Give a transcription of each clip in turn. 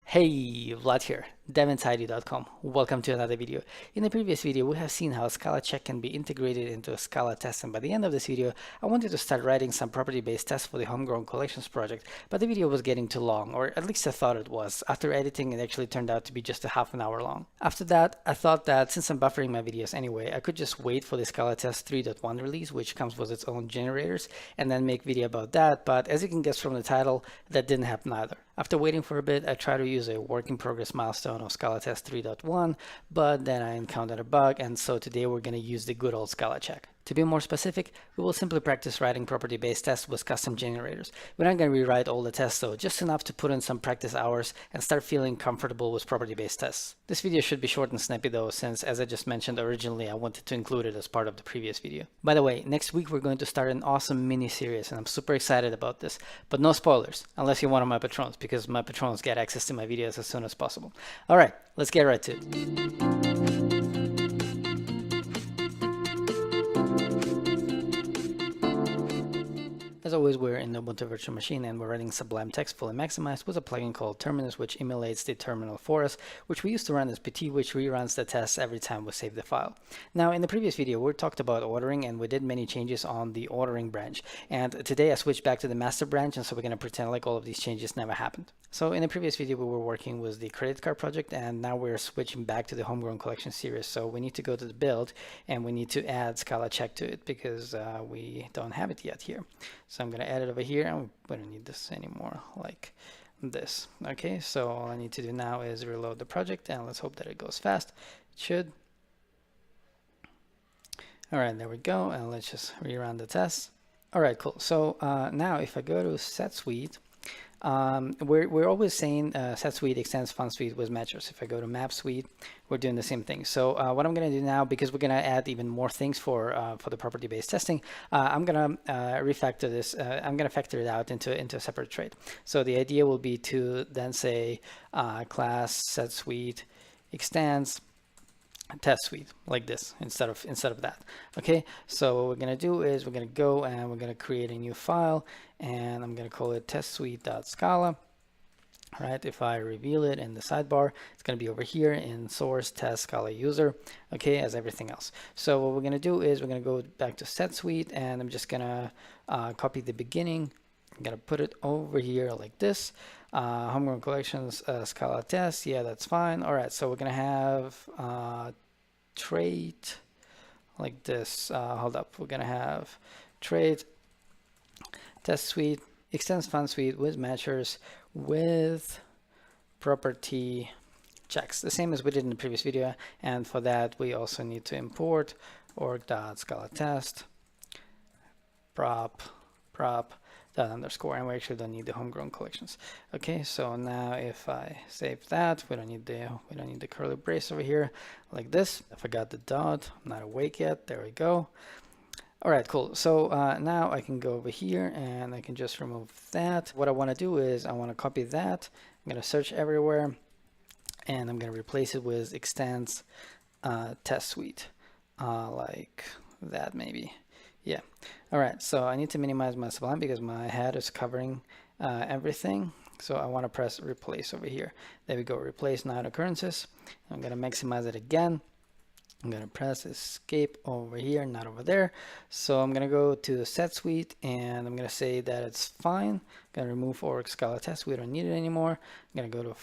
Hey, Vlad here, devinsidy.com. Welcome to another video. In the previous video, we have seen how ScalaCheck can be integrated into a Scala test, and by the end of this video, I wanted to start writing some property-based tests for the Homegrown Collections project, but the video was getting too long, or at least I thought it was. After editing, it actually turned out to be just a half an hour long. After that, I thought that since I'm buffering my videos anyway, I could just wait for the ScalaTest 3.1 release, which comes with its own generators, and then make video about that, but as you can guess from the title, that didn't happen either. After waiting for a bit, I tried to use a work in progress milestone of ScalaTest 3.1, but then I encountered a bug, and so today we're going to use the good old ScalaCheck. To be more specific, we will simply practice writing property-based tests with custom generators. We're not going to rewrite all the tests though, just enough to put in some practice hours and start feeling comfortable with property-based tests. This video should be short and snappy though, since as I just mentioned originally, I wanted to include it as part of the previous video. By the way, next week we're going to start an awesome mini-series, and I'm super excited about this, but no spoilers, unless you're one of my patrons, because my patrons get access to my videos as soon as possible. All right, let's get right to it. As always, we're in the Ubuntu virtual machine and we're running Sublime Text fully maximized with a plugin called Terminus, which emulates the terminal for us, which we use to run as PT, which reruns the tests every time we save the file. Now, in the previous video, we talked about ordering and we did many changes on the ordering branch. And today I switched back to the master branch, and so we're going to pretend like all of these changes never happened. So in the previous video, we were working with the credit card project, and now we're switching back to the Homegrown Collection series. So we need to go to the build and we need to add ScalaCheck to it because we don't have it yet here. So I'm going to add it over here, and we don't need this anymore like this. Okay, so all I need to do now is reload the project, and let's hope that it goes fast. It should. All right, there we go, and let's just rerun the test. All right, cool. So now if I go to set suite, we're always saying set suite extends fun suite with matchers. If I go to map suite, we're doing the same thing. So what I'm going to do now, because we're going to add even more things for the property-based testing, I'm going to refactor this. I'm going to factor it out into a separate trait. So the idea will be to then say class set suite extends test suite like this instead of that. Okay, so what we're going to do is we're going to go and we're going to create a new file, and I'm going to call it testsuite.scala. All right, if I reveal it in the sidebar, it's going to be over here in source test Scala user, okay, as everything else. So what we're going to do is we're going to go back to set suite, and I'm just going to copy the beginning. I'm going to put it over here like this. Homegrown collections, Scala test. Yeah, that's fine. All right, so we're going to have trait like this. Hold up. We're going to have trait test suite extends fun suite with matchers with property checks, the same as we did in the previous video. And for that, we also need to import org.scalatest prop underscore, and we actually don't need the homegrown collections. Okay, so now if I save that, we don't need the curly brace over here like this. I forgot the dot. I'm not awake yet. There we go. All right, cool. So now I can go over here and I can just remove that. What I want to do is I want to copy that. I'm going to search everywhere, and I'm going to replace it with extends test suite like that maybe. Yeah. All right, so I need to minimize my Sublime because my head is covering everything. So I want to press replace over here. There we go, replace not occurrences. I'm going to maximize it again. I'm going to press escape over here, not over there. So I'm going to go to the set suite, and I'm going to say that it's fine. I'm going to remove org Scala test. We don't need it anymore. I'm going to go to,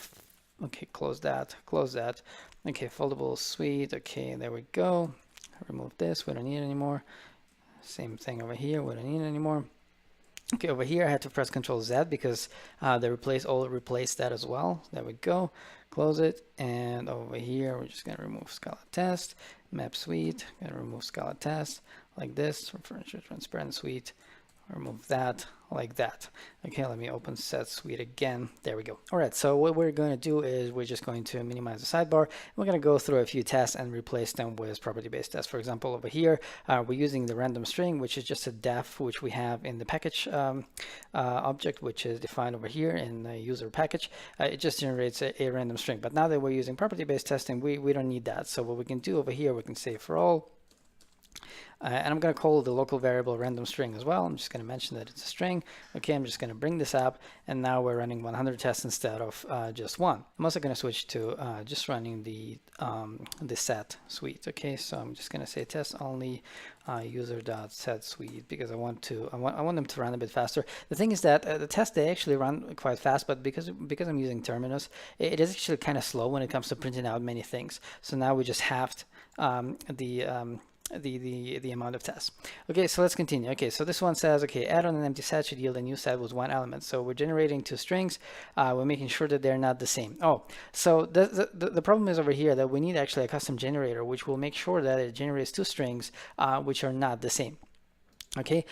okay, close that. Okay, foldable suite. Okay, there we go. Remove this. We don't need it anymore. Same thing over here, we don't need it anymore. Okay, over here I had to press Ctrl Z because the replace that as well. There we go. Close it, and over here we're just going to remove Scala test, map suite, going to remove Scala test like this, referential transparent suite, remove that like that. Okay, let me open set suite again. There we go. All right, so what we're going to do is we're just going to minimize the sidebar. We're going to go through a few tests and replace them with property-based tests. For example, over here we're using the random string, which is just a def which we have in the package object, which is defined over here in the user package. It just generates a random string, but now that we're using property-based testing, we don't need that. So what we can do over here, we can say for all and I'm going to call the local variable random string as well. I'm just going to mention that it's a string. Okay, I'm just going to bring this up, and now we're running 100 tests instead of just one. I'm also going to switch to just running the set suite. Okay, so I'm just going to say test only user.set suite because I want them to run a bit faster. The thing is that the tests, they actually run quite fast, but because I'm using Terminus, it is actually kind of slow when it comes to printing out many things. So now we just halved the amount of tests. Okay, so let's continue. Okay, so this one says, okay, add on an empty set should yield a new set with one element. So we're generating two strings. We're making sure that they're not the same. Oh, so the problem is over here that we need actually a custom generator, which will make sure that it generates two strings which are not the same. Okay,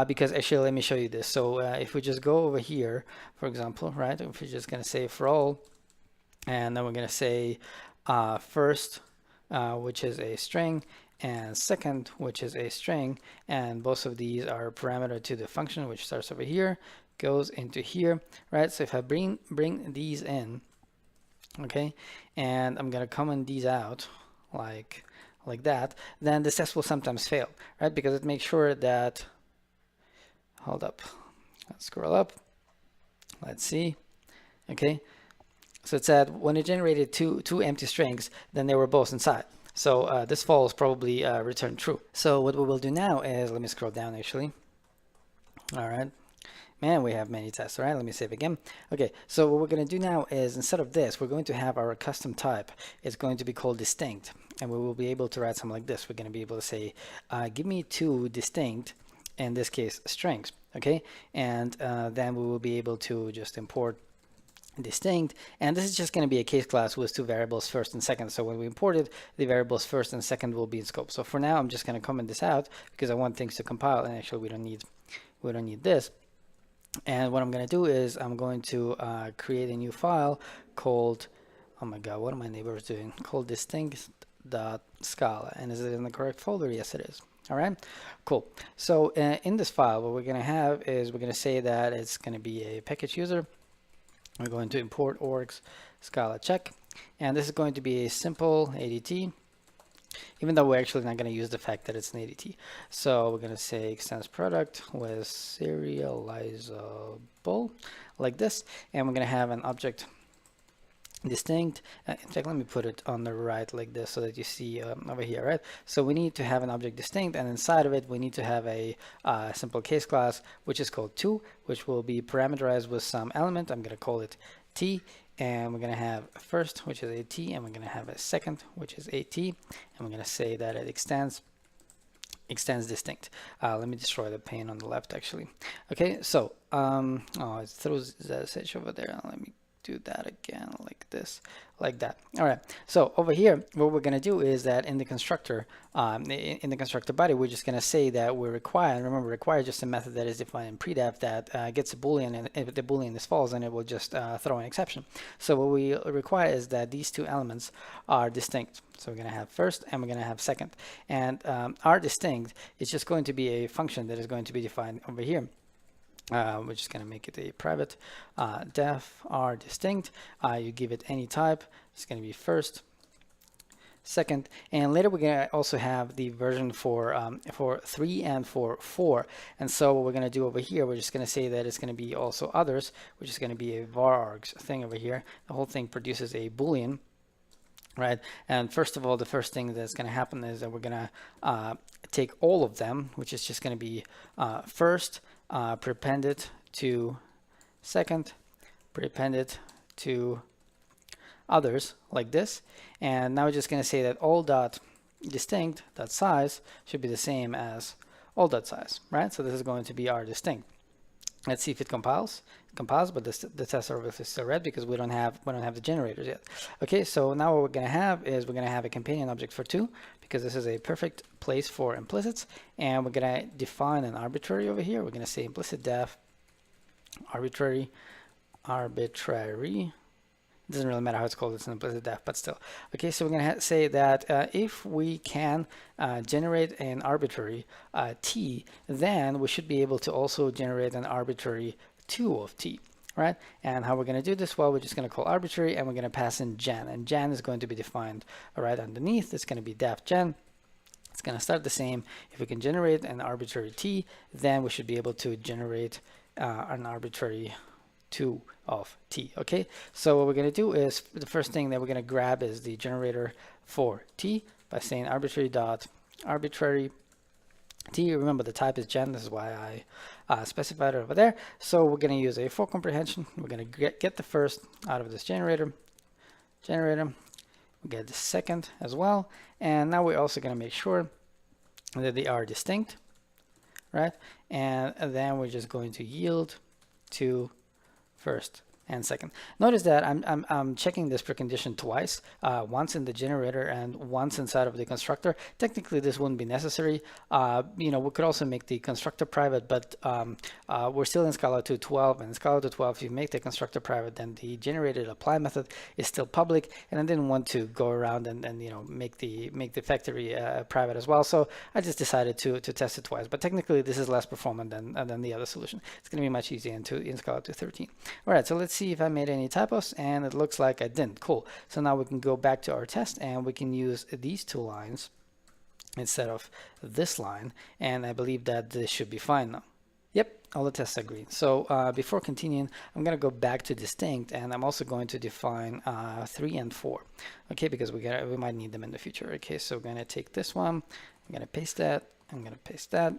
because actually, let me show you this. So if we just go over here, for example, right, if we're just going to say for all, and then we're going to say first, which is a string, and second, which is a string, and both of these are parameter to the function, which starts over here, goes into here, right? So if I bring these in, okay, and I'm gonna comment these out like that, then the test will sometimes fail, right? Because it makes sure that, hold up, let's scroll up, let's see, okay. So it said when it generated two empty strings, then they were both inside. So this false probably returned true. So what we will do now is, let me scroll down actually. All right, man, we have many tests. All right, let me save again. Okay, so what we're going to do now is instead of this, we're going to have our custom type. It's going to be called distinct, and we will be able to write something like this. We're going to be able to say, give me two distinct, in this case, strings. Okay, and then we will be able to just import distinct, and this is just going to be a case class with two variables first and second. So when we import it, the variables first and second will be in scope. So for now, I'm just going to comment this out because I want things to compile, and actually we don't need this. And what I'm going to do is I'm going to create a new file called, oh my god, what are my neighbors doing, called distinct.scala. And is it in the correct folder? Yes, it is. All right, cool. So in this file, what we're going to have is we're going to say that it's going to be a package user. We're going to import orgs ScalaCheck, and this is going to be a simple ADT, even though we're actually not going to use the fact that it's an ADT. So we're going to say extends product with serializable like this, and we're going to have an object distinct. In fact, let me put it on the right like this so that you see over here, right? So we need to have an object distinct, and inside of it we need to have a simple case class which is called to, which will be parameterized with some element. I'm going to call it t, and we're going to have a first, which is a t, and we're going to have a second, which is a t, and we're going to say that it extends distinct. Let me destroy the pane on the left actually. Okay, so oh, it throws the SH over there. Let me do that again like this, like that. All right, so over here what we're going to do is that in the constructor body, we're just going to say that we require, and remember, require is just a method that is defined in predef that gets a boolean, and if the boolean is false, then it will just throw an exception. So what we require is that these two elements are distinct. So we're going to have first and we're going to have second, and our distinct is just going to be a function that is going to be defined over here. We're just going to make it a private def r distinct. You give it any type. It's going to be first, second, and later we're going to also have the version for 3 and for 4. And so what we're going to do over here, we're just going to say that it's going to be also others, which is going to be a varargs thing over here. The whole thing produces a boolean, right? And first of all, the first thing that's going to happen is that we're going to take all of them, which is just going to be first, prepended to second, prepended to others like this. And now we're just going to say that all dot distinct dot size should be the same as all dot size, right? So this is going to be our distinct. Let's see if it compiles. It compiles, but the tests are obviously still red because we don't have the generators yet. Okay, so now what we're going to have is we're going to have a companion object for 2 because this is a perfect place for implicits, and we're going to define an arbitrary over here. We're going to say implicit def arbitrary. It doesn't really matter how it's called, it's an implicit def, but still. Okay, so we're going to say that if we can generate an arbitrary t, then we should be able to also generate an arbitrary 2 of t, right? And how we're going to do this? Well, we're just going to call arbitrary, and we're going to pass in gen, and gen is going to be defined right underneath. It's going to be def gen. It's going to start the same. If we can generate an arbitrary t, then we should be able to generate an arbitrary 2 of t. Okay, so what we're going to do is the first thing that we're going to grab is the generator for t by saying arbitrary t. Remember, the type is gen. This is why I specified it over there. So we're going to use a for comprehension. We're going to get the first out of this generator. We get the second as well, and now we're also going to make sure that they are distinct, right? And then we're just going to yield to first and second. Notice that I'm checking this precondition twice, once in the generator and once inside of the constructor. Technically, this wouldn't be necessary. You know, we could also make the constructor private, but we're still in Scala 2.12, and in Scala 2.12, if you make the constructor private, then the generated apply method is still public. And I didn't want to go around and you know make the factory private as well. So I just decided to test it twice. But technically, this is less performant than the other solution. It's going to be much easier in Scala 2.13. All right, so let's see if I made any typos, and it looks like I didn't. Cool. So now we can go back to our test, and we can use these two lines instead of this line, and I believe that this should be fine now. Yep, all the tests are green. So before continuing, I'm going to go back to distinct, and I'm also going to define 3 and 4, okay, because we might need them in the future. Okay, so we're going to take this one, I'm going to paste that, I'm going to paste that.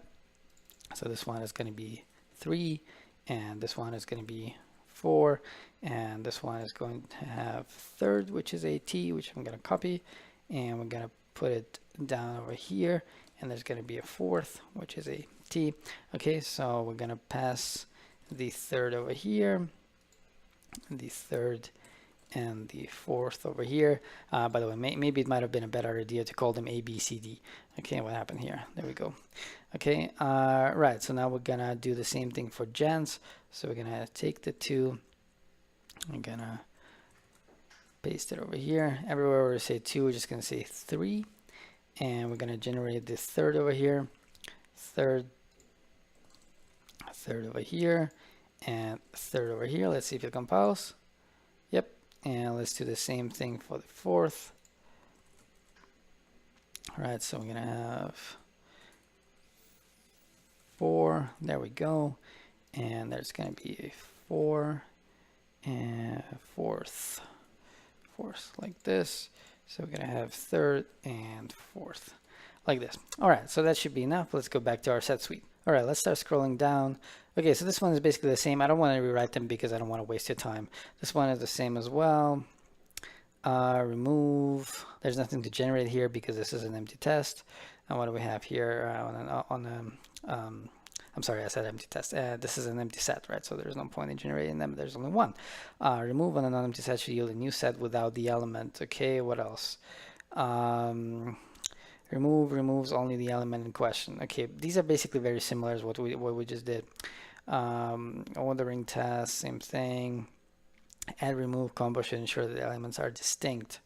So this one is going to be 3, and this one is going to be 4, and this one is going to have third, which is a t, which I'm going to copy, and we're going to put it down over here, and there's going to be a fourth, which is a t. Okay, so we're going to pass the third over here, the third and the fourth over here. By the way, maybe it might have been a better idea to call them A, B, C, D. Okay, what happened here? There we go. Okay, right, so now we're gonna do the same thing for gens. So we're gonna take the 2, I'm gonna paste it over here. Everywhere where we say 2, we're just gonna say 3, and we're gonna generate this third over here, third over here, and third over here. Let's see if it compiles. Yep, and let's do the same thing for the fourth. All right, so we're gonna have 4, there we go, and there's gonna be a 4 and fourth like this. So we're gonna have third and fourth like this. All right, so that should be enough. Let's go back to our set suite. All right, let's start scrolling down. Okay, so this one is basically the same. I don't want to rewrite them because I don't want to waste your time. This one is the same as well. Remove, there's nothing to generate here because this is an empty test. And what do we have here I'm sorry, I said empty test. This is an empty set, right? So there's no point in generating them. There's only one. Remove on a non-empty set should yield a new set without the element. Okay, what else? Remove removes only the element in question. Okay, these are basically very similar as what we just did. Ordering test, same thing. Add remove combo should ensure that the elements are distinct.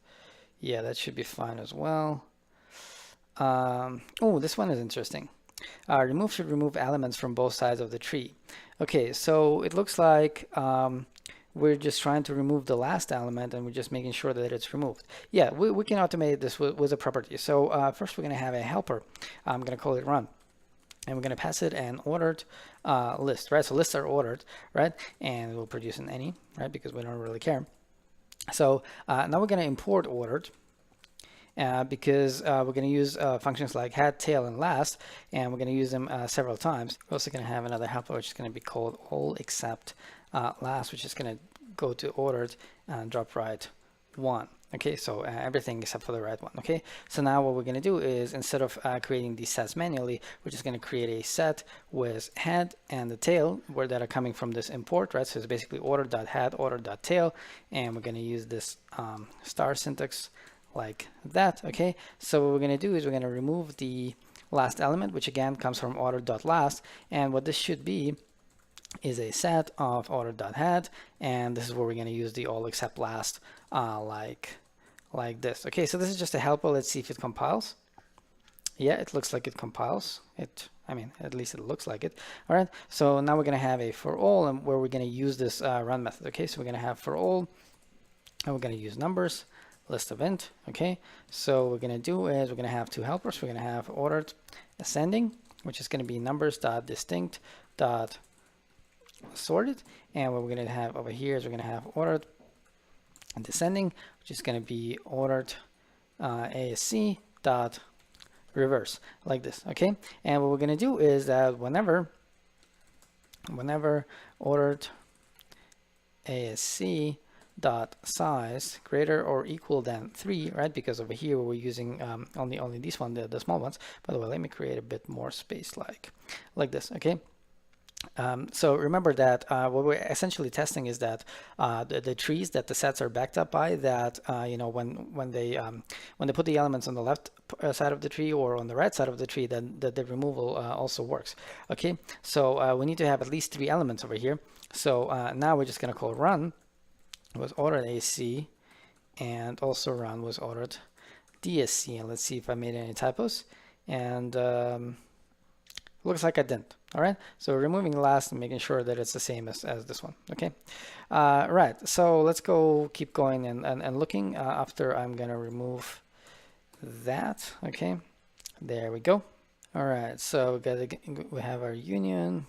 Yeah, that should be fine as well. Oh, this one is interesting. Remove should remove elements from both sides of the tree. Okay, so it looks like we're just trying to remove the last element, and we're just making sure that it's removed. Yeah, we can automate this with a property. So first we're going to have a helper. I'm going to call it run. And we're going to pass it an ordered list, right? So lists are ordered, right? And it will produce an any, right? Because we don't really care. So now we're going to import ordered. Because we're going to use functions like head, tail, and last, and we're going to use them several times. We're also going to have another helper which is going to be called all except last, which is going to go to ordered and drop right 1. Okay, so everything except for the right one. Okay, so now what we're going to do is instead of creating these sets manually, we're just going to create a set with head and the tail that are coming from this import, right? So it's basically order.head, order.tail, and we're going to use this star syntax like that. Okay, so what we're going to do is we're going to remove the last element, which again comes from order.last, and what this should be is a set of order.head, and this is where we're going to use the all except last like this. Okay, so this is just a helper. Let's see if it compiles. Yeah, it looks like it compiles. I mean, at least it looks like it. All right, so now we're going to have a for all, and where we're going to use this run method. Okay, so we're going to have for all, and we're going to use numbers list of int. Okay, so what we're going to do is we're going to have two helpers. We're going to have ordered ascending, which is going to be numbers.distinct dot sorted, and what we're going to have over here is we're going to have ordered descending, which is going to be ordered ASC dot reverse, like this. Okay, and what we're going to do is that whenever ordered ASC dot size greater or equal than 3, right? Because over here we're using only these one, the small ones. By the way, let me create a bit more space like this. Okay. So remember that what we're essentially testing is that the trees that the sets are backed up by, that you know, when they put the elements on the left side of the tree or on the right side of the tree, then the removal also works. Okay, so we need to have at least 3 elements over here. So now we're just going to call run was ordered AC, and also run was ordered DSC. And let's see if I made any typos. And looks like I didn't. All right, so removing last and making sure that it's the same as this one. Okay, right, so let's go keep going and looking after I'm gonna remove that. Okay, there we go. All right, so we have our union.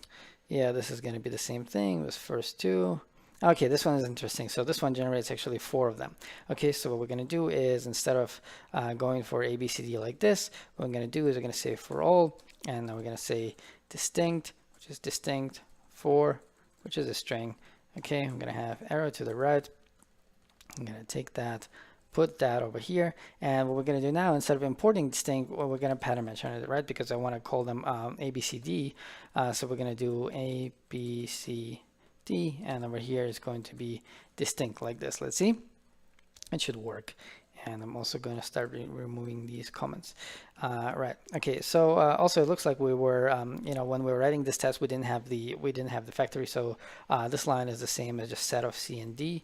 Yeah, this is gonna be the same thing with first 2. Okay, this one is interesting. So this one generates actually 4 of them. Okay, so what we're going to do is, instead of going for ABCD like this, what we're going to do is we're going to say for all, and then we're going to say distinct, which is distinct, for, which is a string. Okay, I'm going to have arrow to the right. I'm going to take that, put that over here, and what we're going to do now, instead of importing distinct, well, we're going to pattern match on it, right? Because I want to call them ABCD. So we're going to do ABCD. And over here is going to be distinct like this. Let's see, it should work. And I'm also going to start removing these comments. Right. Okay. So also it looks like we were, you know, when we were writing this test, we didn't have the factory. So this line is the same as just set of C and D,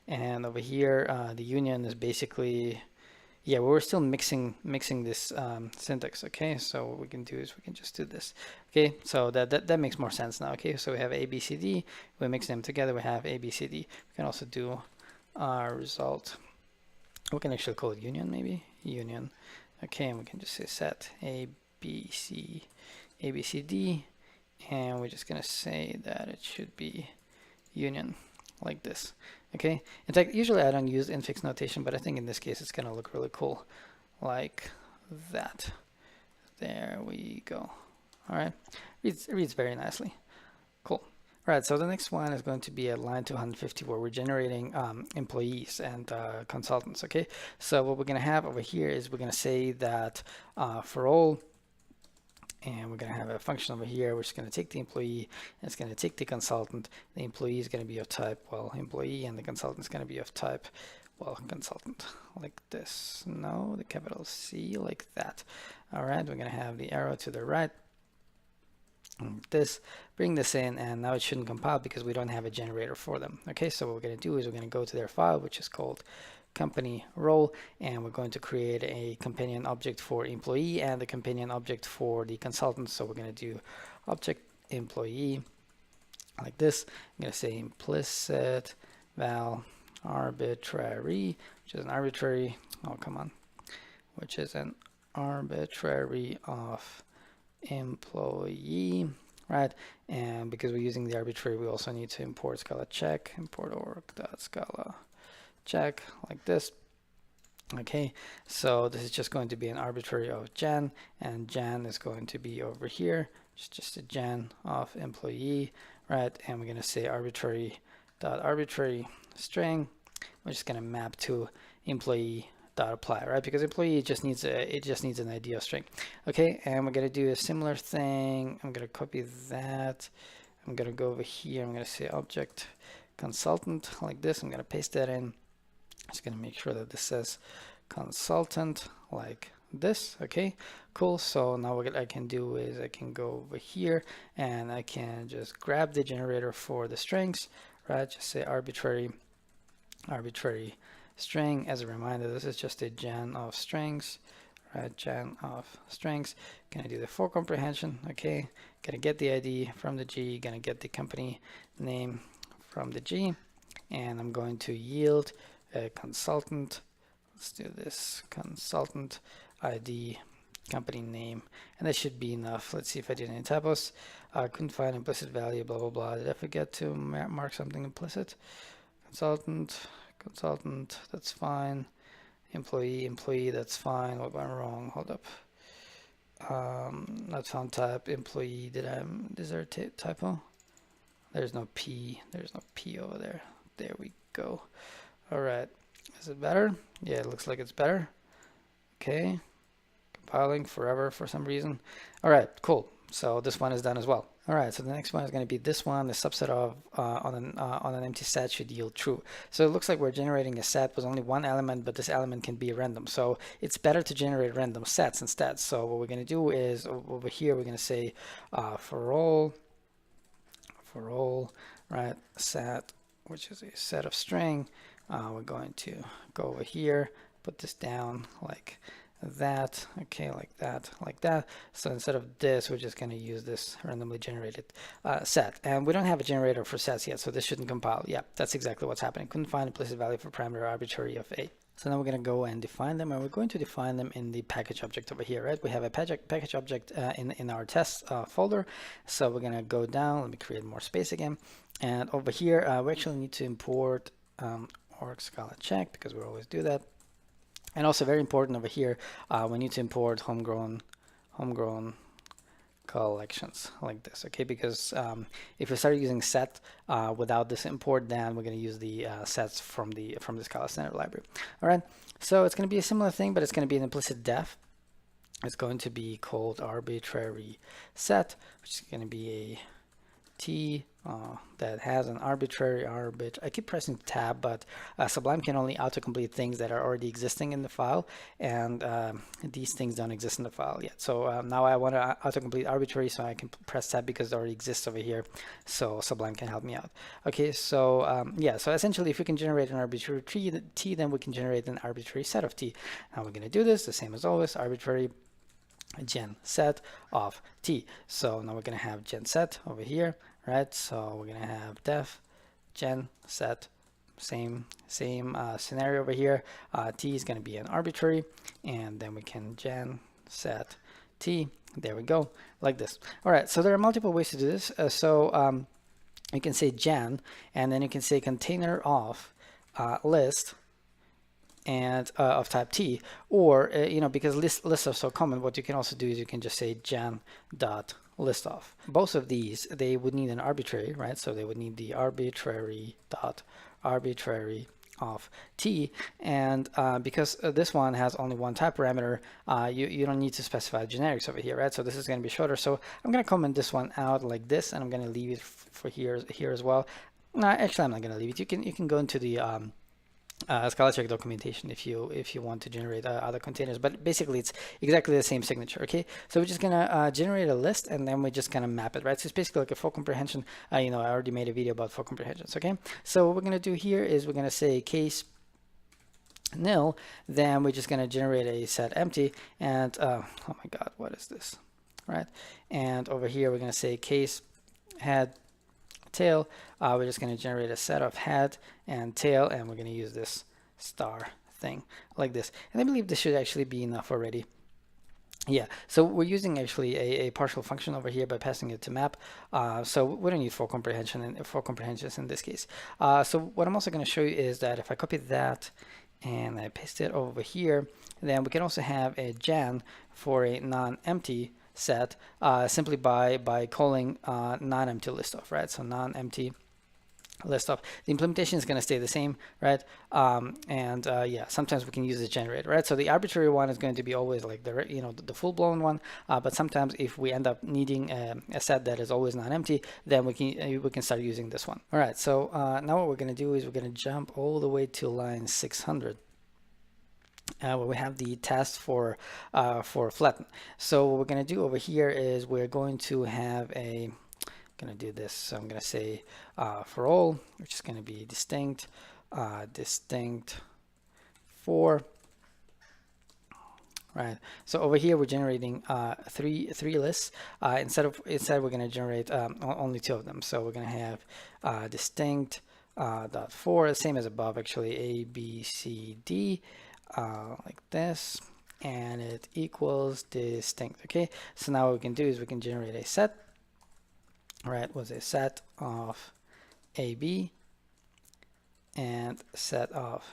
and over here the union is basically, yeah, we're still mixing this syntax. Okay, so what we can do is we can just do this. Okay, so that makes more sense now. Okay, so we have ABCD, we mix them together, we have ABCD. We can also do our result. We can actually call it union, maybe union. Okay, and we can just say set ABCD, and we're just gonna say that it should be union like this. Okay, in fact, usually I don't use infix notation, but I think in this case it's gonna look really cool like that. There we go. All right, reads very nicely. Cool. All right, so the next one is going to be at line 250, where we're generating employees and consultants. Okay, so what we're gonna have over here is we're gonna say that for all, and we're going to have a function over here which is going to take the employee, and it's going to take the consultant. The employee is going to be of type, well, employee, and the consultant is going to be of type, well, consultant, like this. No, the capital C, like that. All right, we're going to have the arrow to the right. This, bring this in, and now it shouldn't compile because we don't have a generator for them. Okay, so what we're going to do is we're going to go to their file, which is called company role, and we're going to create a companion object for employee and a companion object for the consultant. So we're going to do object employee like this. I'm going to say implicit val arbitrary, which is an arbitrary, oh come on, which is an arbitrary of employee, right? And because we're using the arbitrary, we also need to import ScalaCheck, import org.scala check like this. Okay, so this is just going to be an arbitrary of Jan, and Jan is going to be over here. It's just a Jan of employee, right? And we're going to say arbitrary dot arbitrary string, which is going to map to employee dot apply, right? Because employee just needs an ID of string. Okay, and we're going to do a similar thing. I'm going to copy that. I'm going to go over here. I'm going to say object consultant like this. I'm going to paste that in. Just going to make sure that this says consultant like this. Okay, cool. So now what I can do is I can go over here and I can just grab the generator for the strings, right? Just say arbitrary string. As a reminder, this is just a gen of strings, right? Gen of strings. Gonna do the for comprehension. Okay, gonna get the ID from the G, gonna get the company name from the G, and I'm going to yield a consultant. Let's do this consultant ID, company name, and that should be enough. Let's see if I did any typos. Couldn't find implicit value, blah blah blah. Did I forget to mark something implicit? Consultant, that's fine. Employee, that's fine. What went wrong? Hold up. Not found type. Employee, is there a typo? There's no P over there. There we go. All right, is it better? Yeah, it looks like it's better. Okay, compiling forever for some reason. All right, cool. So this one is done as well. All right, so the next one is going to be this one. The subset of on an empty set should yield true. So it looks like we're generating a set with only one element, but this element can be random. So it's better to generate random sets instead. So what we're going to do is over here we're going to say for all, right, set, which is a set of string. We're going to go over here, put this down like that, okay, like that. So instead of this, we're just going to use this randomly generated set, and we don't have a generator for sets yet, so this shouldn't compile. Yeah, that's exactly what's happening. Couldn't find implicit value for parameter arbitrary of a. So now we're going to go and define them, and we're going to define them in the package object over here, right? We have a package object in our test folder. So we're going to go down. Let me create more space again, and over here we actually need to import org ScalaCheck, because we always do that. And also very important over here, we need to import homegrown collections like this, okay? Because if we start using set without this import, then we're going to use the sets from the Scala standard library. All right, so it's going to be a similar thing, but it's going to be an implicit def. It's going to be called arbitrary set, which is going to be a T that has an arbitrary I keep pressing tab, but Sublime can only autocomplete things that are already existing in the file, and these things don't exist in the file yet. So now I want to autocomplete arbitrary, so I can press tab because it already exists over here, so Sublime can help me out. Okay, so yeah, so essentially if we can generate an arbitrary T, then we can generate an arbitrary set of T. Now we're going to do this the same as always, arbitrary gen set of T. So now we're going to have gen set over here, right? So we're going to have def gen set, same scenario over here. T is going to be an arbitrary, and then we can gen set T. There we go, like this. All right, so there are multiple ways to do this. You can say gen, and then you can say container of list and of type T, or you know, because lists are so common, what you can also do is you can just say gen dot list of. Both of these, they would need an arbitrary, right? So they would need the arbitrary dot arbitrary of T, and because this one has only one type parameter, you don't need to specify generics over here, right? So this is going to be shorter. So I'm going to comment this one out like this, and I'm going to leave it for here as well. No, actually, I'm not going to leave it. You can go into the ScalaCheck documentation if you want to generate other containers, but basically it's exactly the same signature. Okay, so we're just gonna generate a list, and then we're just gonna map it, right? So it's basically like a full comprehension. You know, I already made a video about full comprehensions. Okay, so what we're gonna do here is we're gonna say case nil, then we're just gonna generate a set empty, and oh my god, what is this, right? And over here we're gonna say case head tail. We're just going to generate a set of head and tail, and we're going to use this star thing like this. And I believe this should actually be enough already. Yeah, so we're using actually a partial function over here by passing it to map. So we don't need full comprehension and full comprehensions in this case. So what I'm also going to show you is that if I copy that and I paste it over here, then we can also have a gen for a non-empty set simply by calling non-empty list of, right? So non-empty list of. The implementation is going to stay the same, right? Yeah, sometimes we can use the generator, right? So the arbitrary one is going to be always like the full-blown one, but sometimes if we end up needing a set that is always non-empty, then we can start using this one. All right, so now what we're going to do is we're going to jump all the way to line 600. Where we have the test for flatten. So what we're going to do over here is we're going to have going to do this. So I'm going to say for all, which is going to be distinct for, right? So over here we're generating three lists. Instead we're going to generate only two of them. So we're going to have distinct dot for, same as above actually, A, B, C, D, like this, and it equals distinct. Okay, so now what we can do is we can generate a set, right, was a set of AB and set of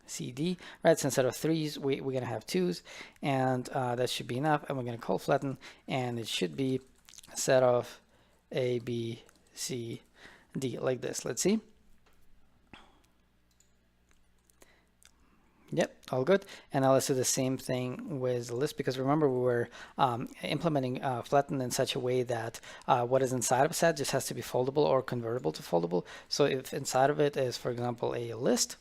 CD, right? So instead of threes, we're going to have twos, and that should be enough. And we're going to call flatten, and it should be a set of A, B, C, D, like this. Let's see. Yep, all good. And now let's do the same thing with the list, because remember we were implementing flatten in such a way that what is inside of a set just has to be foldable or convertible to foldable. So if inside of it is, for example, a list,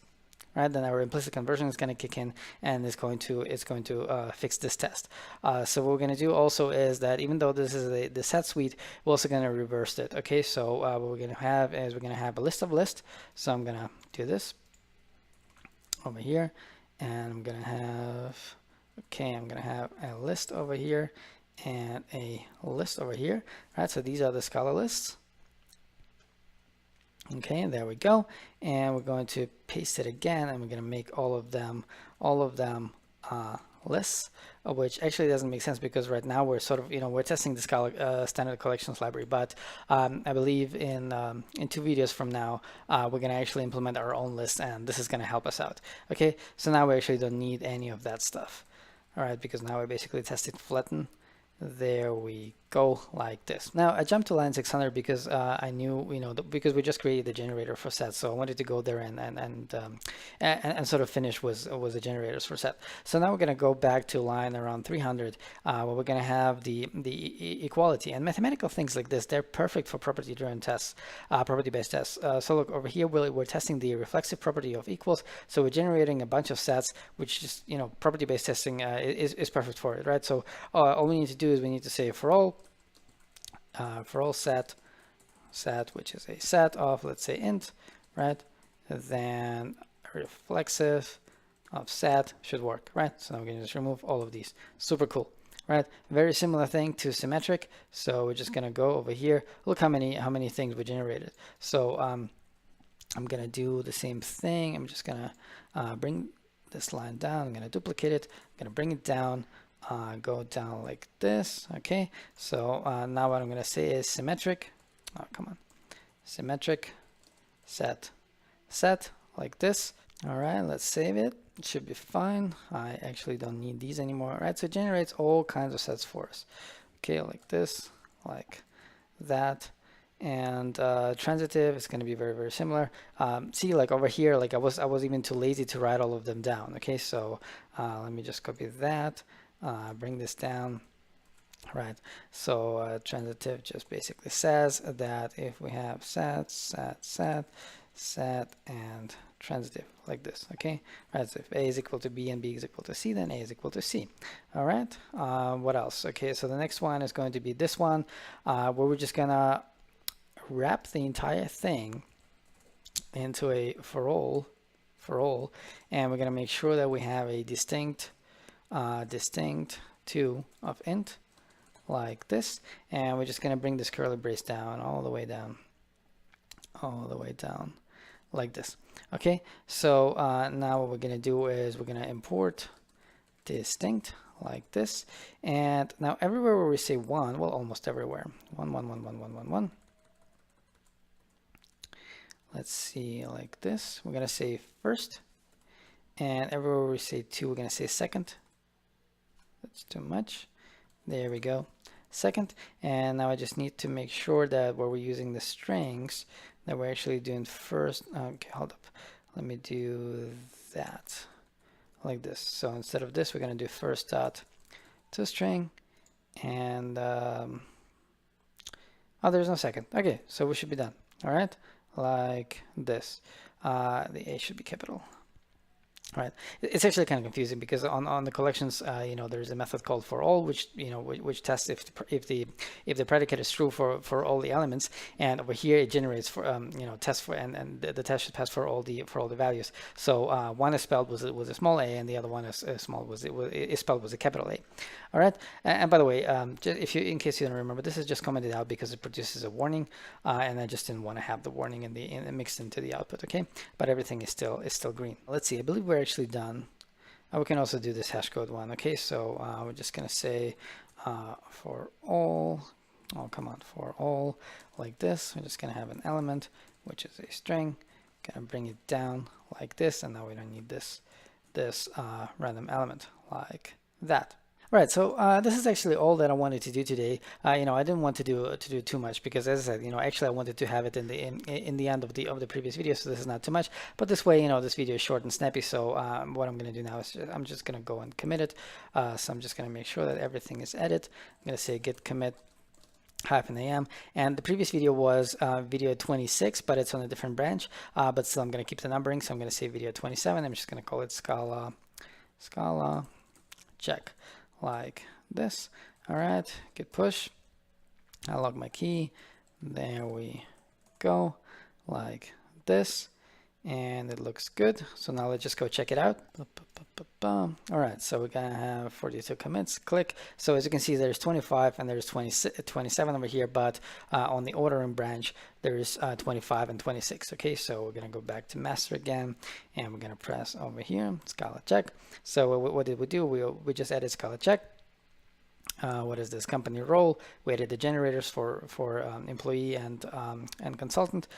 right, then our implicit conversion is going to kick in, and it's going to fix this test. So what we're going to do also is that even though this is the set suite, we're also going to reverse it. Okay, so what we're going to have is we're going to have a list of lists. So I'm going to do this over here. And I'm gonna have, okay, I'm gonna have a list over here and a list over here, right? So these are the Scala lists. Okay, there we go. And we're going to paste it again, and we're gonna make all of them lists, which actually doesn't make sense because right now we're sort of, we're testing the Scala standard collections library, but I believe in 2 videos from now, we're going to actually implement our own list, and this is going to help us out. Okay, so now we actually don't need any of that stuff. All right, because now we're basically testing flatten. There we go, like this. Now I jumped to line 600 because I knew, because we just created the generator for set, so I wanted to go there and sort of finish was the generators for set. So now we're going to go back to line around 300, where we're going to have the equality and mathematical things like this. They're perfect for property-driven tests, property-based tests. So look over here, we're testing the reflexive property of equals. So we're generating a bunch of sets, which is property-based testing is perfect for it, right? So all we need to do is we need to say for all set, which is a set of, let's say, int, right? Then reflexive of set should work, right? So now we can just remove all of these. Super cool, right? Very similar thing to symmetric. So we're just gonna go over here. Look how many things we generated. So I'm gonna do the same thing. I'm just gonna bring this line down. I'm gonna duplicate it. I'm gonna bring it down. Go down like this. Okay, so now what I'm going to say is symmetric. Oh, come on, symmetric set like this. All right, let's save it. It should be fine. I actually don't need these anymore. All right, so it generates all kinds of sets for us. Okay, like this, like that. And transitive is going to be very, very similar. See, like over here, like I was even too lazy to write all of them down. Okay, so let me just copy that. Bring this down, right? So transitive just basically says that if we have set, and transitive like this, okay? Right, so if A is equal to B and B is equal to C, then A is equal to C. All right, what else? Okay, so the next one is going to be this one, where we're just gonna wrap the entire thing into a for all, and we're gonna make sure that we have a distinct 2 of int like this, and we're just going to bring this curly brace down all the way down like this. Okay, so now what we're going to do is we're going to import distinct like this, and now everywhere where we say 1, well, almost everywhere, 1. Let's see, like this, we're going to say first, and everywhere where we say 2, we're going to say second. That's too much. There we go. Second, and now I just need to make sure that where we're using the strings, that we're actually doing first. Okay, hold up. Let me do that like this. So instead of this, we're going to do first dot to string, and oh, there's no second. Okay, so we should be done. All right, like this. The A should be capital. Right. It's actually kind of confusing because on the collections, there's a method called for all, which which tests if the predicate is true for all the elements, and over here it generates for tests for and the test should pass for all the values. So one is spelled was a small a, and the other one is spelled was a capital A. All right. And by the way, in case you don't remember, this is just commented out because it produces a warning, and I just didn't want to have the warning mixed into the output. Okay, but everything is still green. Let's see. I believe we're actually done. We can also do this hash code one. Okay, so we're just gonna say for all. Oh, come on, for all like this. We're just gonna have an element which is a string. Gonna bring it down like this, and now we don't need this random element like that. All right, so this is actually all that I wanted to do today. I didn't want to do too much because, as I said, actually I wanted to have it in the end of the previous video, so this is not too much. But this way, this video is short and snappy. So what I'm going to do now is I'm just going to go and commit it. So I'm just going to make sure that everything is edited. I'm going to say git commit -am, and the previous video was video 26, but it's on a different branch. But still, I'm going to keep the numbering, so I'm going to say video 27. I'm just going to call it ScalaCheck. Like this. All right, git push. I log my key. There we go, like this, and it looks good. So now let's just go check it out. All right, so we're gonna have 42 commits. Click. So as you can see, there's 25 and there's 27 over here, but on the ordering branch, there's 25 and 26. Okay, so we're gonna go back to master again, and we're gonna press over here, ScalaCheck. So what did we do? We just added ScalaCheck. What is this? Company role. We added the generators for employee and consultant.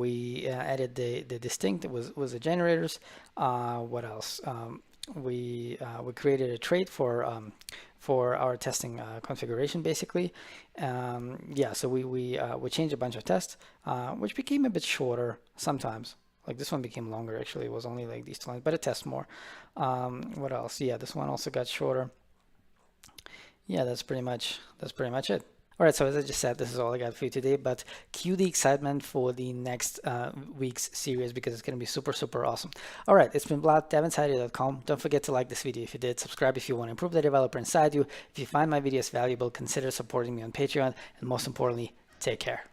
We added the distinct was the generators. What else? We created a trait for our testing configuration, basically. Yeah, so we changed a bunch of tests, which became a bit shorter sometimes. Like this one became longer. Actually, it was only like these two lines, but it tests more. What else? Yeah, this one also got shorter. Yeah, that's pretty much it. All right, so as I just said, this is all I got for you today, but cue the excitement for the next week's series because it's going to be super, super awesome. All right, it's been Vlad, devinsider.com. Don't forget to like this video if you did, subscribe if you want to improve the developer inside you. If you find my videos valuable, consider supporting me on Patreon, and most importantly, take care.